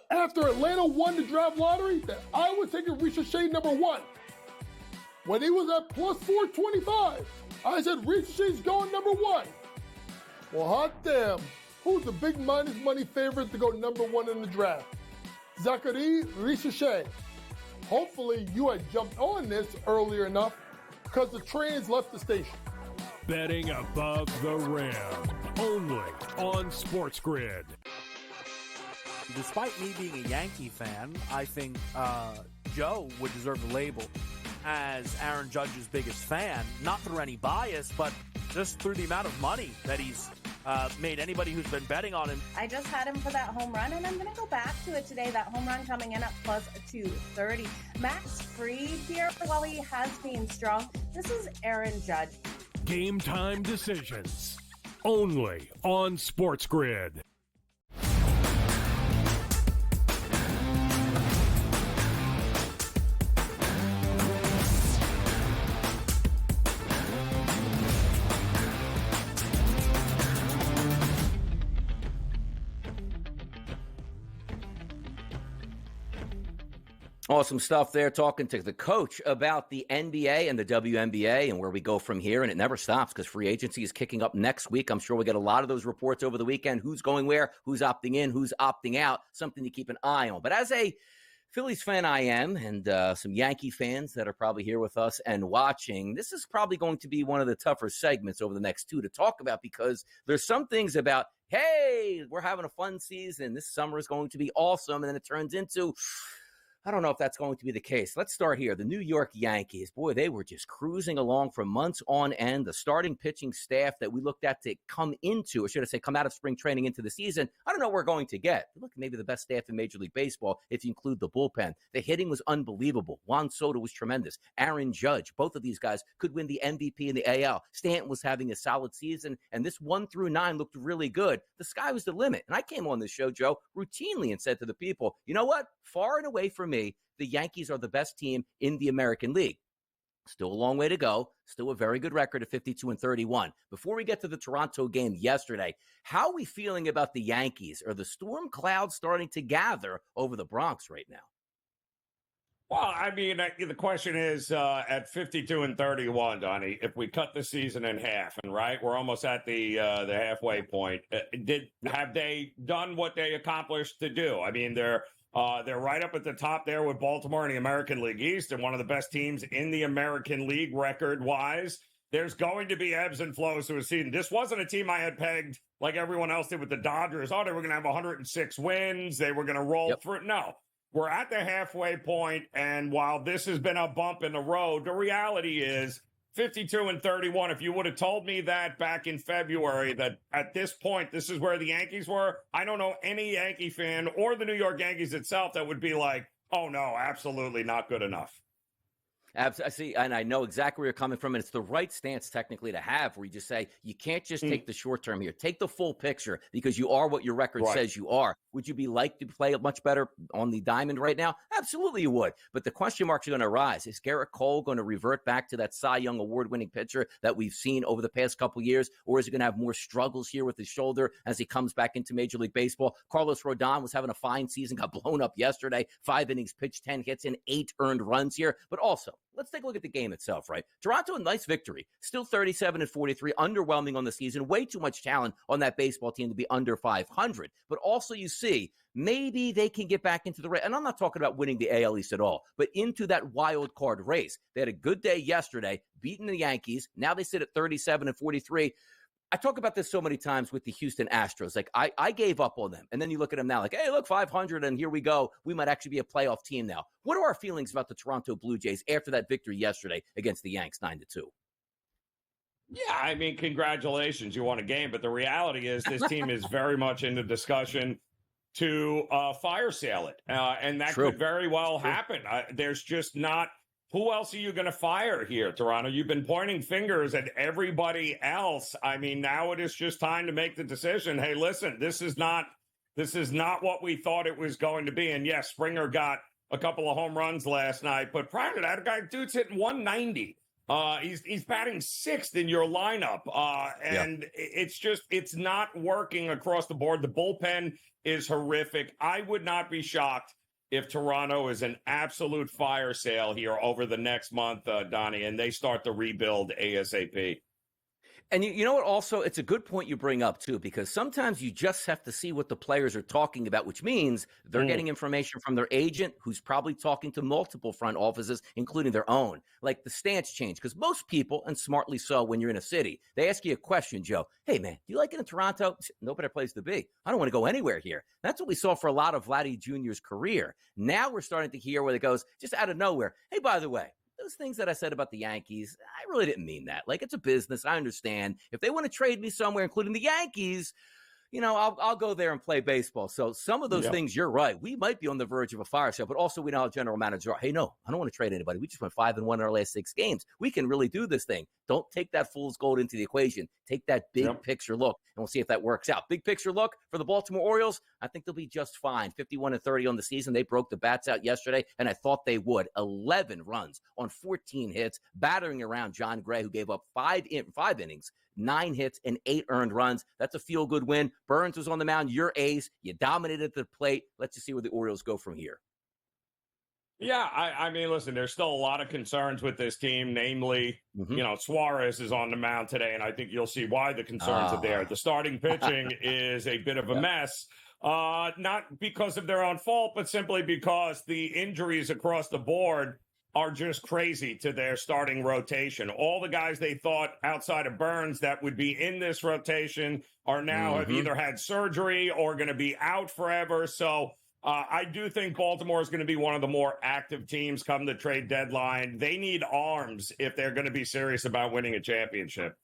After Atlanta won the draft lottery, that I was taking Ricochet number 1. When he was at plus 425, I said Ricochet's going number 1. Well, hot damn, who's the big minus money favorite to go number 1 in the draft? Zachary Ricochet. Hopefully you had jumped on this earlier enough, because the trains left the station. Betting above the rim, only on SportsGrid. Despite me being a Yankee fan, I think Joe would deserve the label as Aaron Judge's biggest fan, not through any bias, but just through the amount of money that he's made anybody who's been betting on him. I just had him for that home run, and I'm going to go back to it today. That home run coming in at plus 230. Max Fried here, while he has been strong. This is Aaron Judge. Game time decisions, only on SportsGrid. Awesome stuff there, talking to the coach about the NBA and the WNBA and where we go from here. And it never stops because free agency is kicking up next week. I'm sure we'll get a lot of those reports over the weekend. Who's going where, who's opting in, who's opting out, something to keep an eye on. But as a Phillies fan I am, and some Yankee fans that are probably here with us and watching, this is probably going to be one of the tougher segments over the next two to talk about, because there's some things about, hey, we're having a fun season, this summer is going to be awesome, and then it turns into, I don't know if that's going to be the case. Let's start here. The New York Yankees, boy, they were just cruising along for months on end. The starting pitching staff that we looked at to come into, or should I say come out of spring training into the season, I don't know what we're going to get. Look, maybe the best staff in Major League Baseball if you include the bullpen. The hitting was unbelievable. Juan Soto was tremendous. Aaron Judge, both of these guys could win the MVP in the AL. Stanton was having a solid season, and this 1 through 9 looked really good. The sky was the limit. And I came on this show, Joe, routinely and said to the people, you know what? Far and away from me, the Yankees are the best team in the American League. Still a long way to go. Still a very good record of 52-31. Before we get to the Toronto game yesterday, how are we feeling about the Yankees? Are the storm clouds starting to gather over the Bronx right now? Well, I mean, the question is at 52-31, Donnie, if we cut the season in half, and right, we're almost at the halfway point. Have they done what they accomplished to do? I mean, they're right up at the top there with Baltimore in the American League East, and one of the best teams in the American League record-wise. There's going to be ebbs and flows to a season. This wasn't a team I had pegged like everyone else did with the Dodgers. Oh, they were going to have 106 wins. They were going to roll through. No, we're at the halfway point, and while this has been a bump in the road, the reality is 52-31. If you would have told me that back in February, that at this point, this is where the Yankees were, I don't know any Yankee fan or the New York Yankees itself that would be like, oh, no, absolutely not good enough. I see, and I know exactly where you're coming from, and it's the right stance technically to have, where you just say, you can't just take the short term here. Take the full picture, because you are what your record says you are. Would you be like to play much better on the diamond right now? Absolutely you would. But the question marks are going to arise. Is Garrett Cole going to revert back to that Cy Young award-winning pitcher that we've seen over the past couple years, or is he going to have more struggles here with his shoulder as he comes back into Major League Baseball? Carlos Rodon was having a fine season, got blown up yesterday, 5 innings pitched, 10 hits, and 8 earned runs here. But also, let's take a look at the game itself, right? Toronto, a nice victory. Still 37-43, underwhelming on the season. Way too much talent on that baseball team to be under 500. But also you see, maybe they can get back into the race. And I'm not talking about winning the AL East at all, but into that wild card race. They had a good day yesterday, beating the Yankees. Now they sit at 37-43. I talk about this so many times with the Houston Astros. Like, I gave up on them. And then you look at them now like, hey, look, 500, and here we go. We might actually be a playoff team now. What are our feelings about the Toronto Blue Jays after that victory yesterday against the Yanks 9-2? Yeah, I mean, congratulations. You won a game. But the reality is this team is very much in the discussion to fire sale it. And that could very well happen. There's just not. Who else are you going to fire here, Toronto? You've been pointing fingers at everybody else. I mean, now it is just time to make the decision. Hey, listen, this is not what we thought it was going to be. And yes, Springer got a couple of home runs last night, but prior to that, dude's hitting 190. He's batting 6th in your lineup. And it's not working across the board. The bullpen is horrific. I would not be shocked if Toronto is an absolute fire sale here over the next month, Donnie, and they start the rebuild ASAP. And you know what? Also, it's a good point you bring up, too, because sometimes you just have to see what the players are talking about, which means they're getting information from their agent, who's probably talking to multiple front offices, including their own. Like the stance change, because most people, and smartly so when you're in a city, they ask you a question, Joe. Hey, man, do you like it in Toronto? No better place to be. I don't want to go anywhere here. That's what we saw for a lot of Vladdy Jr.'s career. Now we're starting to hear where it goes just out of nowhere. Hey, by the way, those things that I said about the Yankees, I really didn't mean that. Like, it's a business. I understand. If they want to trade me somewhere, including the Yankees, you know, I'll go there and play baseball. So some of those things, you're right. We might be on the verge of a fire sale, but also we know how general managers are. Hey, no, I don't want to trade anybody. We just went 5-1 in our last 6 games. We can really do this thing. Don't take that fool's gold into the equation. Take that big picture look, and we'll see if that works out. Big picture look for the Baltimore Orioles, I think they'll be just fine. 51-30 on the season. They broke the bats out yesterday, and I thought they would. 11 runs on 14 hits, battering around John Gray, who gave up 5 innings, 9 hits, and 8 earned runs. That's a feel-good win. Burns was on the mound. Your ace. You dominated the plate. Let's just see where the Orioles go from here. Yeah, I mean, listen, there's still a lot of concerns with this team, namely, Suarez is on the mound today, and I think you'll see why the concerns are there. The starting pitching is a bit of a mess, not because of their own fault, but simply because the injuries across the board are just crazy to their starting rotation. All the guys they thought outside of Burns that would be in this rotation are now have either had surgery or going to be out forever. So I do think Baltimore is going to be one of the more active teams come the trade deadline. They need arms if they're going to be serious about winning a championship.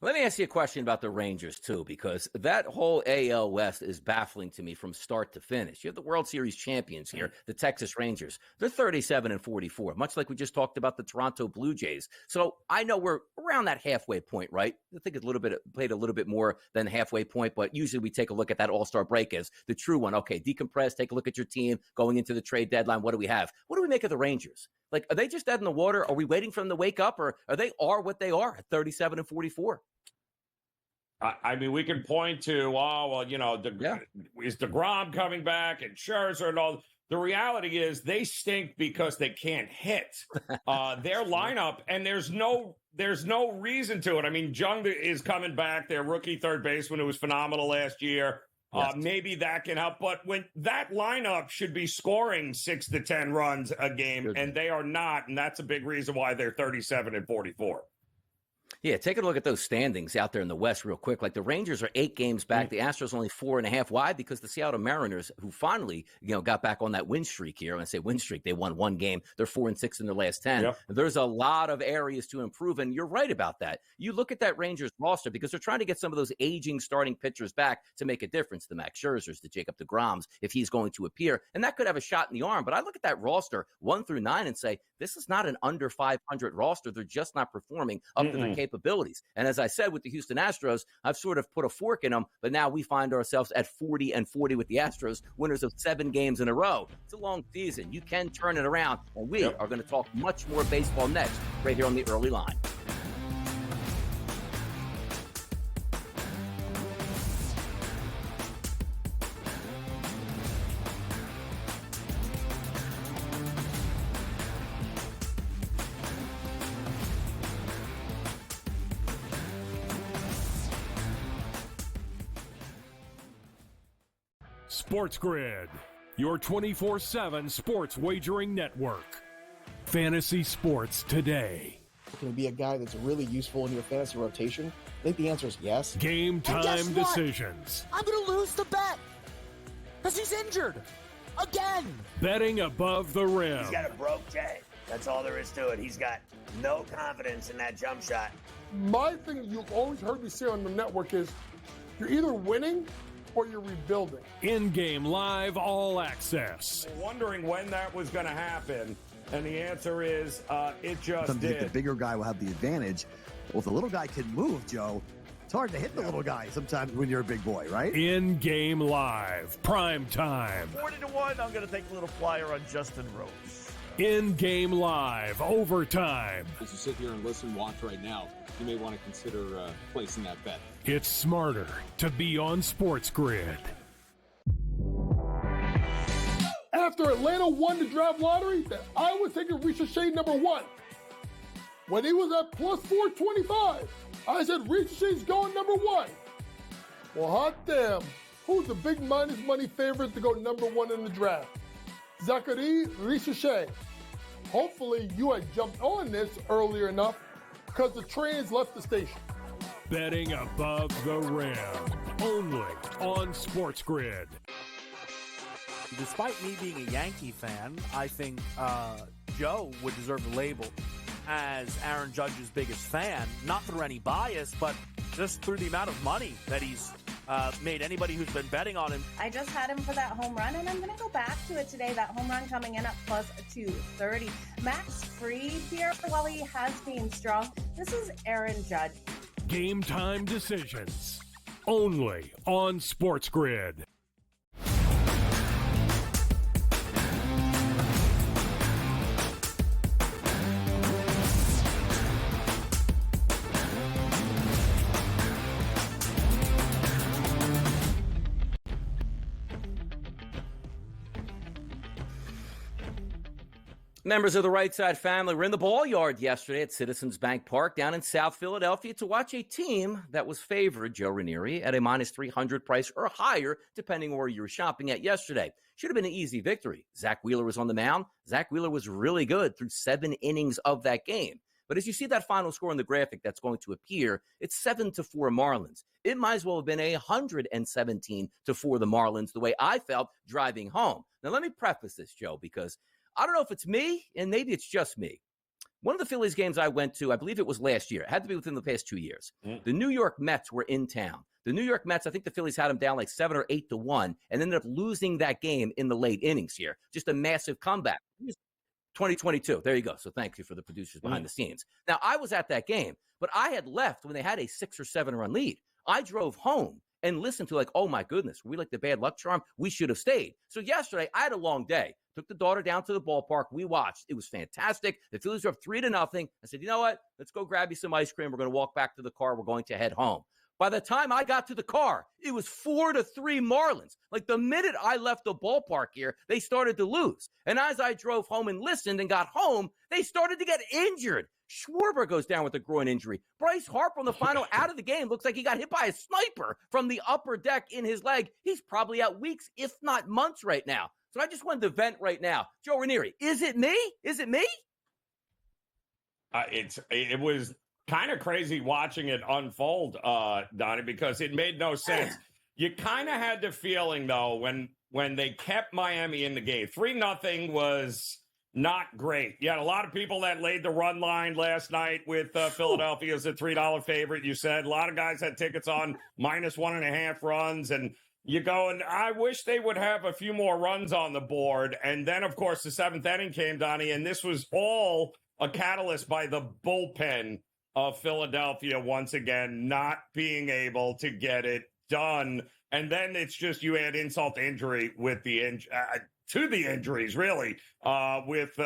Let me ask you a question about the Rangers, too, because that whole AL West is baffling to me from start to finish. You have the World Series champions here, the Texas Rangers. They're 37-44, much like we just talked about the Toronto Blue Jays. So I know we're around that halfway point, right? I think it's played a little bit more than the halfway point, but usually we take a look at that All-Star break as the true one. Okay, decompress, take a look at your team going into the trade deadline. What do we have? What do we make of the Rangers? Like, are they just dead in the water? Are we waiting for them to wake up, or are they what they are at 37-44? I mean, we can point to, is DeGrom coming back and Scherzer and all. The reality is they stink because they can't hit their lineup, and there's no reason to it. I mean, Jung is coming back, their rookie third baseman who was phenomenal last year. Maybe that can help, but when that lineup should be scoring 6 to 10 runs a game, and they are not, and that's a big reason why they're 37-44. Yeah, take a look at those standings out there in the West real quick. Like the Rangers are 8 games back. The Astros only 4.5. Why? Because the Seattle Mariners, who finally, got back on that win streak here. When I say win streak, they won 1 game. They're 4-6 in their last 10. Yep. There's a lot of areas to improve, and you're right about that. You look at that Rangers roster because they're trying to get some of those aging starting pitchers back to make a difference. The Max Scherzers, the Jacob deGroms, if he's going to appear, and that could have a shot in the arm. But I look at that roster 1 through 9 and say, this is not an under 500 roster. They're just not performing up to their capabilities. And as I said with the Houston Astros, I've sort of put a fork in them, but now we find ourselves at 40-40 with the Astros, winners of 7 games in a row. It's a long season. You can turn it around, and we are going to talk much more baseball next, right here on the Early Line. SportsGrid, your 24/7 sports wagering network. Fantasy sports today. Can be a guy that's really useful in your fantasy rotation? I think the answer is yes. Game time decisions. I'm going to lose the bet because he's injured again. Betting above the rim. He's got a broke J. That's all there is to it. He's got no confidence in that jump shot. My thing you've always heard me say on the network is you're either winning or you're rebuilding. In-game live all access. Wondering when that was going to happen, and the answer is it just did. The bigger guy will have the advantage. Well, if the little guy can move, Joe, it's hard to hit the little guy sometimes when you're a big boy, right? In-game live, prime time. 40-1, I'm going to take a little flyer on Justin Rose. In-game live, overtime. As you sit here and listen, watch right now, you may want to consider placing that bet. It's smarter to be on SportsGrid. After Atlanta won the draft lottery, I was taking Ricochet number 1. When he was at plus 425, I said Ricochet's going number 1. Well, hot damn. Who's the big minus money favorite to go number 1 in the draft? Zachary Ricochet. Hopefully you had jumped on this earlier enough because the trains left the station. Betting above the rim, only on SportsGrid. Despite me being a Yankee fan, I think Joe would deserve the label as Aaron Judge's biggest fan, not through any bias, but just through the amount of money that he's made anybody who's been betting on him. I just had him for that home run, and I'm going to go back to it today. That home run coming in at plus 230. Max Fried here, while he has been strong. This is Aaron Judge. Game time decisions, only on SportsGrid. Members of the Right Side family were in the ball yard yesterday at Citizens Bank Park down in South Philadelphia to watch a team that was favored, Joe Ranieri, at a minus 300 price or higher, depending where you were shopping at yesterday. Should have been an easy victory. Zach Wheeler was on the mound. Zach Wheeler was really good through 7 innings of that game. But as you see that final score in the graphic that's going to appear, it's 7-4 Marlins. It might as well have been 117-4 the Marlins, the way I felt driving home. Now, let me preface this, Joe, because I don't know if it's me, and maybe it's just me. One of the Phillies games I went to, I believe it was last year. It had to be within the past 2 years. The New York Mets were in town. The New York Mets, I think the Phillies had them down like 7 or 8-1 and ended up losing that game in the late innings here. Just a massive comeback. 2022. There you go. So thank you for the producers behind the scenes. Now, I was at that game, but I had left when they had a 6 or 7 run lead. I drove home and listened to like, oh my goodness, were we like the bad luck charm? We should have stayed. So yesterday, I had a long day. Took the daughter down to the ballpark. We watched. It was fantastic. The Phillies were up 3-0. I said, you know what? Let's go grab you some ice cream. We're going to walk back to the car. We're going to head home. By the time I got to the car, it was 4-3 Marlins. Like the minute I left the ballpark here, they started to lose. And as I drove home and listened and got home, they started to get injured. Schwarber goes down with a groin injury. Bryce Harper on the final out of the game looks like he got hit by a sniper from the upper deck in his leg. He's probably out weeks, if not months right now. So I just wanted to vent right now. Joe Ranieri, is it me? Is it me? It was kind of crazy watching it unfold, Donnie, because it made no sense. You kind of had the feeling, though, when they kept Miami in the game. 3-0 was not great. You had a lot of people that laid the run line last night with Philadelphia as a $3 favorite. You said a lot of guys had tickets on minus 1.5 runs, and you go, and I wish they would have a few more runs on the board. And then, of course, the 7th inning came, Donnie, and this was all a catalyst by the bullpen of Philadelphia once again not being able to get it done. And then it's just you add insult to injury with the to the injuries, really, with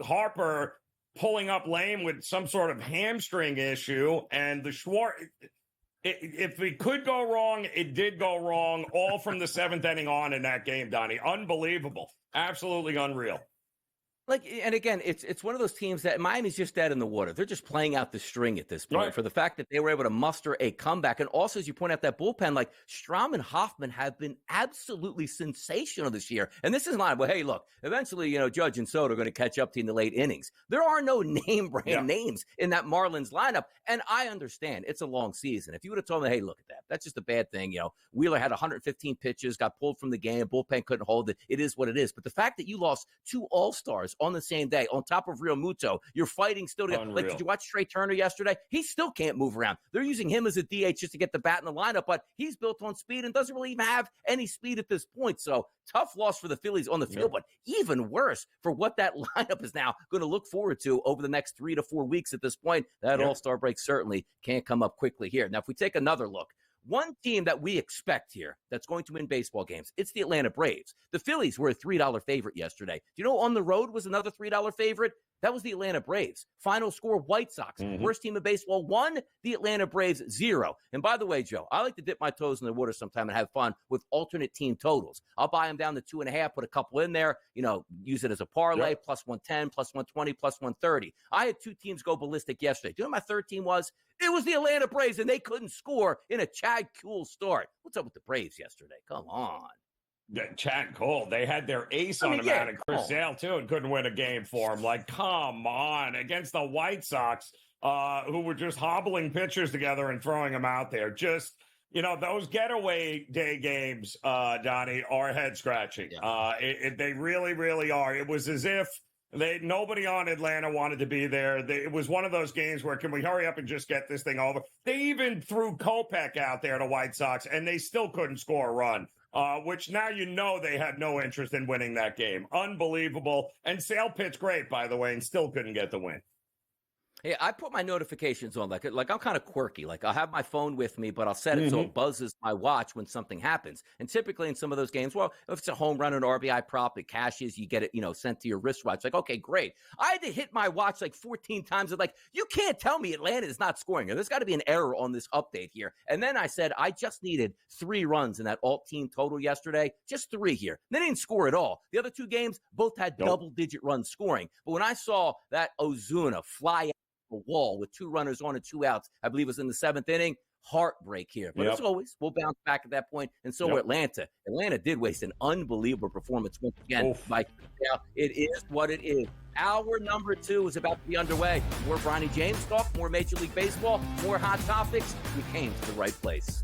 Harper pulling up lame with some sort of hamstring issue, and the Schwartz. If it could go wrong, it did go wrong, all from the 7th inning on in that game, Donnie. Unbelievable. Absolutely unreal. Like, and again, it's one of those teams that Miami's just dead in the water. They're just playing out the string at this point Right. for the fact that they were able to muster a comeback. And also, as you point out, that bullpen, like Strahm and Hoffman have been absolutely sensational this year. And this is not, well, hey, look, eventually, Judge and Soto are going to catch up to you in the late innings. There are no name brand names in that Marlins lineup. And I understand it's a long season. If you would have told me, hey, look at that, that's just a bad thing. Wheeler had 115 pitches, got pulled from the game, bullpen couldn't hold it. It is what it is. But the fact that you lost 2 All-Stars on the same day, on top of Real Muto, you're fighting still together. Like, did you watch Trey Turner yesterday? He still can't move around. They're using him as a DH just to get the bat in the lineup, but he's built on speed and doesn't really even have any speed at this point. So tough loss for the Phillies on the field, but even worse for what that lineup is now going to look forward to over the next 3 to 4 weeks at this point. That All-Star break certainly can't come up quickly here. Now, if we take another look, one team that we expect here that's going to win baseball games, it's the Atlanta Braves. The Phillies were a $3 favorite yesterday. Do you know on the road was another $3 favorite? That was the Atlanta Braves. Final score, White Sox. Worst team in baseball, 1. The Atlanta Braves, 0. And by the way, Joe, I like to dip my toes in the water sometime and have fun with alternate team totals. I'll buy them down to 2.5, put a couple in there, use it as a parlay, plus 110, plus 120, plus 130. I had 2 teams go ballistic yesterday. Do you know what my third team was? It was the Atlanta Braves, and they couldn't score in a Chad Kuhl start. What's up with the Braves yesterday? Come on. Chad Cole, they had their ace on the mound, and Chris Sale, too, and couldn't win a game for him. Like, come on. Against the White Sox, who were just hobbling pitchers together and throwing them out there. Just, those getaway day games, Donnie, are head-scratching. They really, really are. It was as if nobody on Atlanta wanted to be there. It was one of those games where, can we hurry up and just get this thing over? They even threw Kopech out there to White Sox, and they still couldn't score a run. Which now they had no interest in winning that game. Unbelievable. And Sale pitched great, by the way, and still couldn't get the win. Hey, I put my notifications on like I'm kind of quirky. Like I'll have my phone with me, but I'll set it so it buzzes my watch when something happens. And typically in some of those games, well, if it's a home run, an RBI prop, it cashes, you get it, sent to your wristwatch. Like, okay, great. I had to hit my watch like 14 times. Like, you can't tell me Atlanta is not scoring. There's got to be an error on this update here. And then I said, I just needed 3 runs in that alt team total yesterday. Just 3 here. They didn't score at all. The other 2 games both had double-digit runs scoring. But when I saw that Ozuna fly out the wall with 2 runners on and 2 outs, I believe it was in the 7th inning. Heartbreak here. But as always, we'll bounce back at that point. And so will Atlanta. Atlanta did waste an unbelievable performance once again. It is what it is. Hour number 2 is about to be underway. More Bronny James talk, more Major League Baseball, more hot topics. We came to the right place.